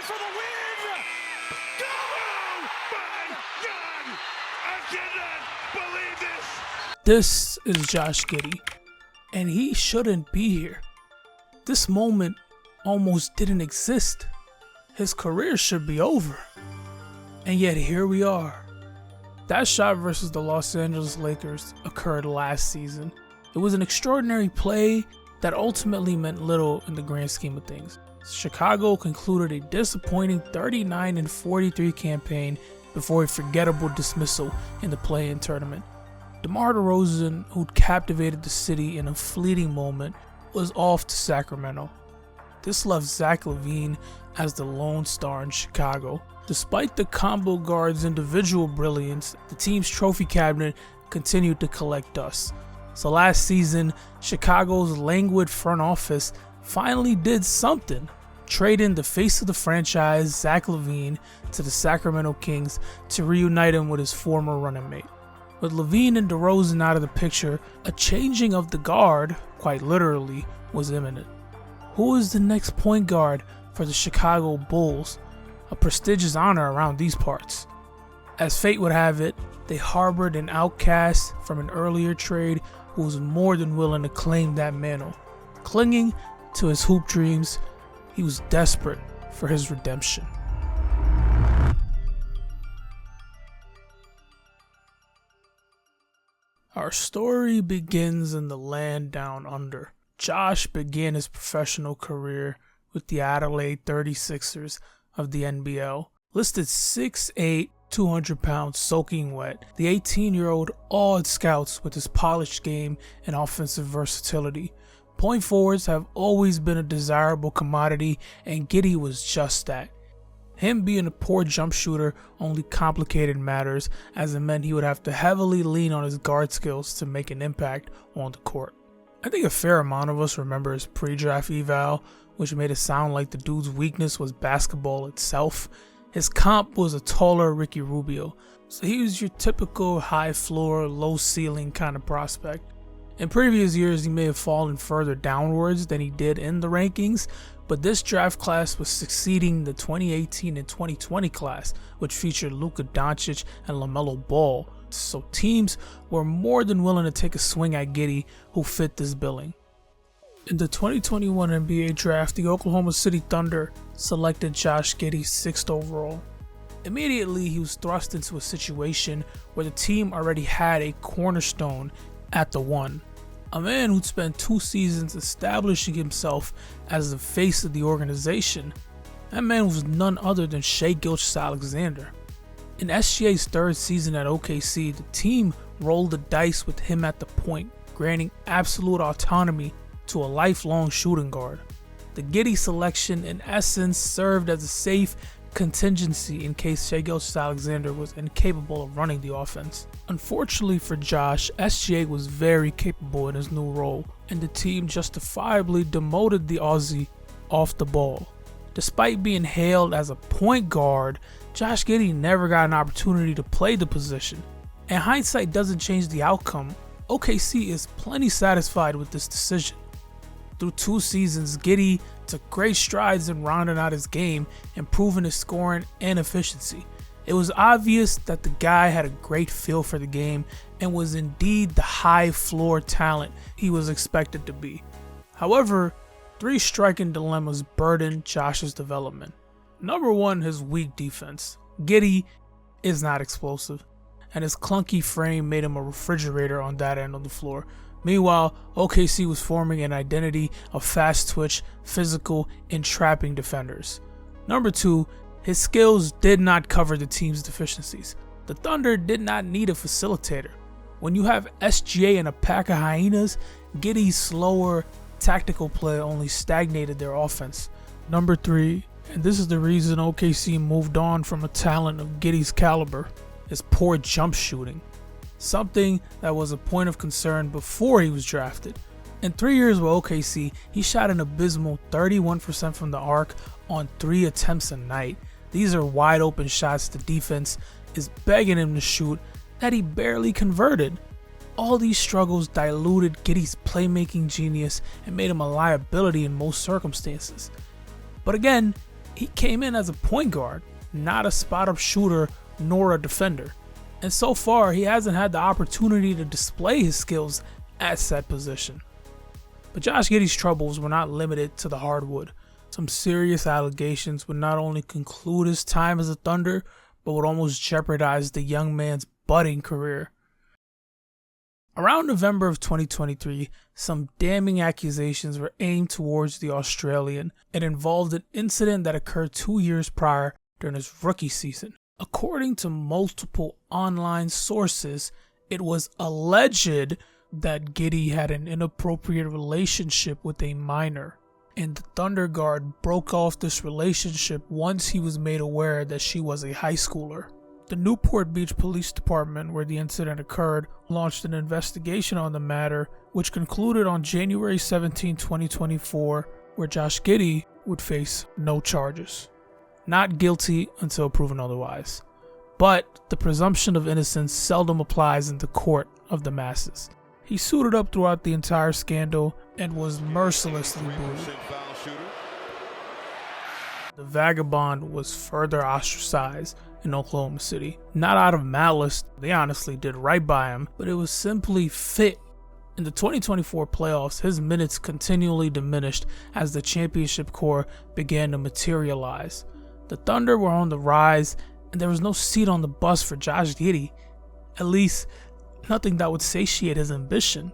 for the win! Oh my God! I cannot believe this! This is Josh Giddey, and he shouldn't be here. This moment almost didn't exist. His career should be over. And yet here we are. That shot versus the Los Angeles Lakers occurred last season. It was an extraordinary play that ultimately meant little in the grand scheme of things. Chicago concluded a disappointing 39-43 campaign before a forgettable dismissal in the play-in tournament. DeMar DeRozan, who'd captivated the city in a fleeting moment, was off to Sacramento. This left Zach LaVine as the lone star in Chicago. Despite the combo guard's individual brilliance, the team's trophy cabinet continued to collect dust. So last season, Chicago's languid front office finally did something, trading the face of the franchise, Zach LaVine, to the Sacramento Kings to reunite him with his former running mate. With LaVine and DeRozan out of the picture, a changing of the guard, quite literally, was imminent. Who is the next point guard for the Chicago Bulls? A prestigious honor around these parts. As fate would have it, they harbored an outcast from an earlier trade who was more than willing to claim that mantle. Clinging to his hoop dreams, he was desperate for his redemption. Our story begins in the land down under. Josh began his professional career with the Adelaide 36ers of the NBL. Listed 6'8", 200 pounds soaking wet, the 18-year-old awed scouts with his polished game and offensive versatility. Point forwards have always been a desirable commodity, and Giddey was just that. Him being a poor jump shooter only complicated matters, as it meant he would have to heavily lean on his guard skills to make an impact on the court. I think a fair amount of us remember his pre-draft eval, which made it sound like the dude's weakness was basketball itself. His comp was a taller Ricky Rubio, so he was your typical high floor, low ceiling kind of prospect. In previous years, he may have fallen further downwards than he did in the rankings, but this draft class was succeeding the 2018 and 2020 class, which featured Luka Doncic and LaMelo Ball, so teams were more than willing to take a swing at Giddey, who fit this billing. In the 2021 NBA draft, the Oklahoma City Thunder selected Josh Giddey 6th overall. Immediately, he was thrust into a situation where the team already had a cornerstone at the one. A man who'd spent 2 seasons establishing himself as the face of the organization. That man was none other than Shai Gilgeous-Alexander. In SGA's 3rd season at OKC, the team rolled the dice with him at the point, granting absolute autonomy to a lifelong shooting guard. The Giddey selection in essence served as a safe contingency in case Shai Gilgeous-Alexander was incapable of running the offense. Unfortunately for Josh, SGA was very capable in his new role, and the team justifiably demoted the Aussie off the ball. Despite being hailed as a point guard, Josh Giddey never got an opportunity to play the position. And hindsight doesn't change the outcome. OKC is plenty satisfied with this decision. Through 2 seasons, Giddey took great strides in rounding out his game, improving his scoring and efficiency. It was obvious that the guy had a great feel for the game and was indeed the high floor talent he was expected to be. However, 3 striking dilemmas burdened Josh's development. Number 1, his weak defense. Giddey is not explosive, and his clunky frame made him a refrigerator on that end of the floor. Meanwhile, OKC was forming an identity of fast twitch, physical, and trapping defenders. Number 2, his skills did not cover the team's deficiencies. The Thunder did not need a facilitator. When you have SGA and a pack of hyenas, Giddey's slower, tactical play only stagnated their offense. Number 3, and this is the reason OKC moved on from a talent of Giddey's caliber, is poor jump shooting. Something that was a point of concern before he was drafted. In 3 years with OKC, he shot an abysmal 31% from the arc on 3 attempts a night. These are wide open shots the defense is begging him to shoot that he barely converted. All these struggles diluted Giddey's playmaking genius and made him a liability in most circumstances. But again, He came in as a point guard, not a spot-up shooter nor a defender. And so far, he hasn't had the opportunity to display his skills at said position. But Josh Giddey's troubles were not limited to the hardwood. Some serious allegations would not only conclude his time as a Thunder, but would almost jeopardize the young man's budding career. Around November of 2023, some damning accusations were aimed towards the Australian. It involved an incident that occurred 2 years prior during his rookie season. According to multiple online sources, it was alleged that Giddey had an inappropriate relationship with a minor, and the Thunder guard broke off this relationship once he was made aware that she was a high schooler. The Newport Beach Police Department, where the incident occurred, launched an investigation on the matter, which concluded on January 17, 2024, where Josh Giddey would face no charges. Not guilty until proven otherwise. But the presumption of innocence seldom applies in the court of the masses. He suited up throughout the entire scandal and was mercilessly bullied. The vagabond was further ostracized in Oklahoma City. Not out of malice, they honestly did right by him, but it was simply fit. In the 2024 playoffs, his minutes continually diminished as the championship core began to materialize. The Thunder were on the rise, and there was no seat on the bus for Josh Giddey. At least, nothing that would satiate his ambition.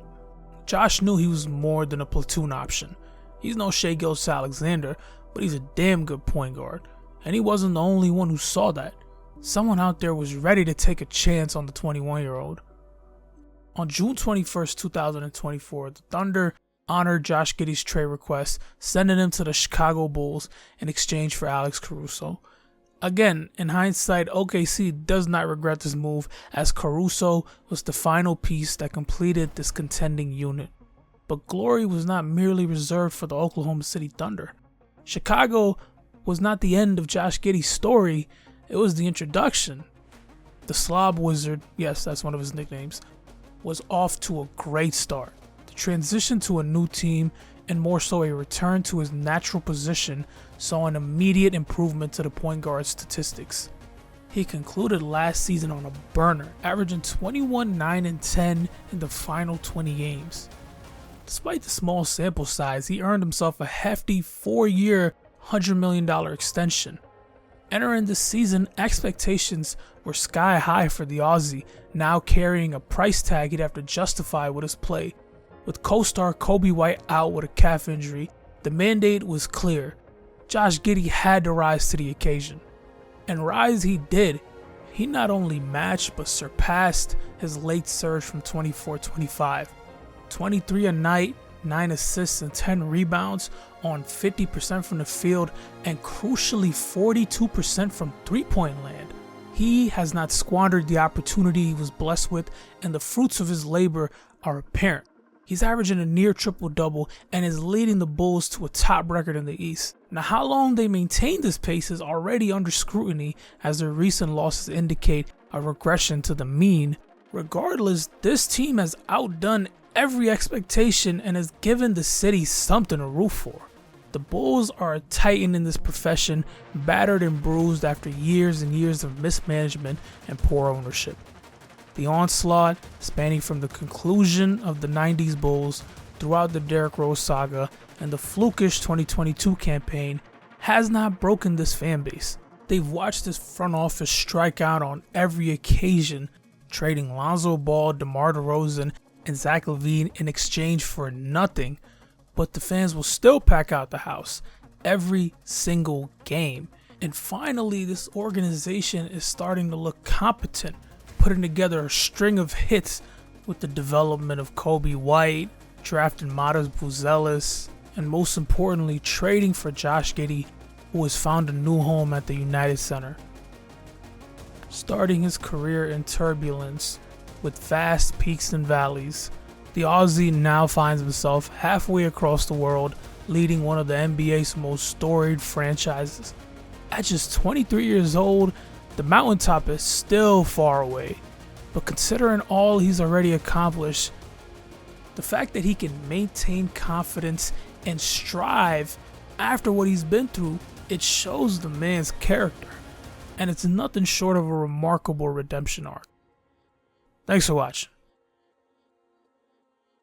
Josh knew he was more than a platoon option. He's no Shai Gilgeous-Alexander, but he's a damn good point guard. And he wasn't the only one who saw that. Someone out there was ready to take a chance on the 21-year-old. On June 21st, 2024, the Thunder honored Josh Giddey's trade request, sending him to the Chicago Bulls in exchange for Alex Caruso. Again, in hindsight, OKC does not regret this move, as Caruso was the final piece that completed this contending unit. But glory was not merely reserved for the Oklahoma City Thunder. Chicago was not the end of Josh Giddey's story, it was the introduction. The Slob Wizard, yes, that's one of his nicknames, was off to a great start. The transition to a new team, and more so a return to his natural position, saw an immediate improvement to the point guard statistics. He concluded last season on a burner, averaging 21, 9, and 10 in the final 20 games. Despite the small sample size, he earned himself a hefty 4-year, $100 million extension. Entering this season, expectations were sky high for the Aussie, now carrying a price tag he'd have to justify with his play. With co-star Kobe White out with a calf injury, the mandate was clear. Josh Giddey had to rise to the occasion. And rise he did. He not only matched but surpassed his late surge from 24-25. 23 a night, 9 assists and 10 rebounds on 50% from the field, and crucially 42% from three-point land. He has not squandered the opportunity he was blessed with, and the fruits of his labor are apparent. He's averaging a near triple-double and is leading the Bulls to a top record in the East. Now, how long they maintain this pace is already under scrutiny, as their recent losses indicate a regression to the mean. Regardless, this team has outdone every expectation and has given the city something to root for. The Bulls are a titan in this profession, battered and bruised after years and years of mismanagement and poor ownership. The onslaught, spanning from the conclusion of the 90s Bulls throughout the Derrick Rose saga and the flukish 2022 campaign, has not broken this fan base. They've watched this front office strike out on every occasion, trading Lonzo Ball, DeMar DeRozan, and Zach LaVine in exchange for nothing, but the fans will still pack out the house every single game. And finally, this organization is starting to look competent, putting together a string of hits with the development of Kobe White, drafting Matas Buzelis, and most importantly, trading for Josh Giddey, who has found a new home at the United Center. Starting his career in turbulence with vast peaks and valleys, the Aussie now finds himself halfway across the world, leading one of the NBA's most storied franchises. At just 23 years old, the mountaintop is still far away, but considering all he's already accomplished, the fact that he can maintain confidence and strive after what he's been through It shows the man's character, and it's nothing short of a remarkable redemption arc. Thanks for watching.